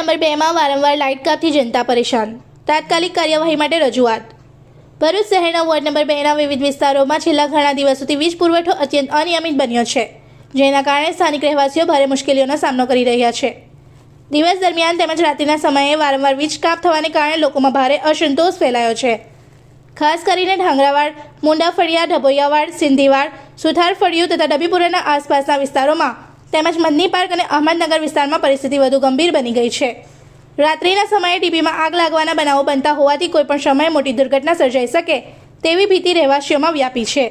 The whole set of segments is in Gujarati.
નંબર 2 માં વારંવાર લાઇટ કાપથી જનતા પરેશાન, તાત્કાલિક કાર્યવાહી માટે રજૂઆત। ભરૂચ શહેરના વોર્ડ નંબર 2ના વિવિધ વિસ્તારોમાં છેલ્લા ઘણા દિવસોથી વીજ પુરવઠો અત્યંત અનિયમિત બન્યો છે, જેના કારણે સ્થાનિક રહેવાસીઓ ભારે મુશ્કેલીઓનો સામનો કરી રહ્યા છે। દિવસ દરમિયાન તેમજ રાત્રિના સમયે વારંવાર વીજ કાપ થવાને કારણે લોકોમાં ભારે અસંતોષ ફેલાયો છે। ખાસ કરીને ઢાંગરાવાડ, મુંડાફળિયા, ઢબોયાવાડ, સિંધીવાડ, સુથારફળિયું તથા ડભીપુરાના આસપાસના વિસ્તારોમાં તેમજ મદની પાર્ક અને અહમદનગર વિસ્તારમાં પરિસ્થિતિ વધુ ગંભીર બની ગઈ છે। રાત્રિના સમયે ડીપીમાં આગ લાગવાના બનાવો બનતા હોવાથી કોઈપણ સમયે મોટી દુર્ઘટના સર્જાઈ શકે તેવી ભીતિ રહેવાસીઓમાં વ્યાપી છે।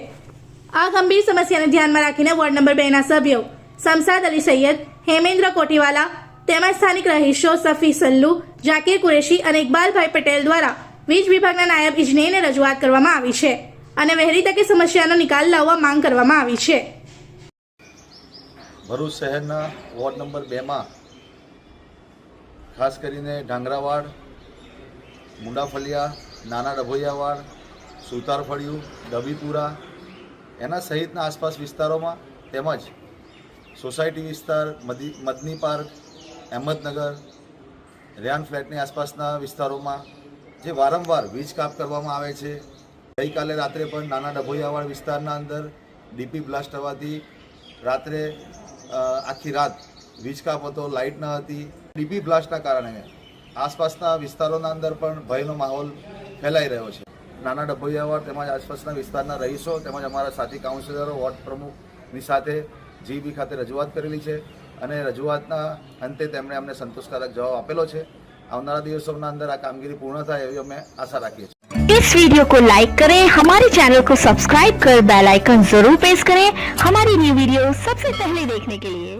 આ ગંભીર સમસ્યાને ધ્યાનમાં રાખીને વોર્ડ નંબર 2ના સભ્યો શમશાદ અલી સૈયદ, હેમેન્દ્ર કોટીવાલા તેમજ સ્થાનિક રહીશો સફી સલ્લુ, જાકીર કુરેશી અને ઇકબાલભાઈ પટેલ દ્વારા વીજ વિભાગના નાયબ ઇજનેરને રજૂઆત કરવામાં આવી છે અને વહેલી તકે સમસ્યાનો નિકાલ લાવવા માંગ કરવામાં આવી છે। ભરૂચ શહેરના વોર્ડ નંબર 2માં ખાસ કરીને ઢાંગરાવાડ, મુંડાફળિયા, નાના ડભોયાવાડ, સુતારફળિયું, ડભીપુરા એના સહિતના આસપાસ વિસ્તારોમાં તેમજ સોસાયટી વિસ્તાર, મદની પાર્ક, અહમદનગર, રેયાન ફ્લેટની આસપાસના વિસ્તારોમાં જે વારંવાર વીજ કાપ કરવામાં આવે છે। ગઈકાલે રાત્રે પણ નાના ડભોયાવાડ વિસ્તારના અંદર ડીપી બ્લાસ્ટ થવાથી રાત્રે આખી રાત વીજ કાપ હતો, લાઇટ ન હતી। ડીપી બ્લાસ્ટના કારણે આસપાસના વિસ્તારોના અંદર પણ ભયનો માહોલ ફેલાઈ રહ્યો છે। નાના ડભોયાવાડ તેમજ આસપાસના વિસ્તારના રહીશો તેમજ અમારા સાથી કાઉન્સિલરો, વોર્ડ પ્રમુખની સાથે જીબી ખાતે રજૂઆત કરેલી છે અને રજૂઆતના અંતે તેમણે અમને સંતોષકારક જવાબ આપેલો છે। આવનારા દિવસોના અંદર આ કામગીરી પૂર્ણ થાય એવી અમે આશા રાખીએ છીએ। इस वीडियो को लाइक करें, हमारे चैनल को सब्सक्राइब कर बेल आइकन जरूर प्रेस करें हमारी न्यू वीडियो सबसे पहले देखने के लिए।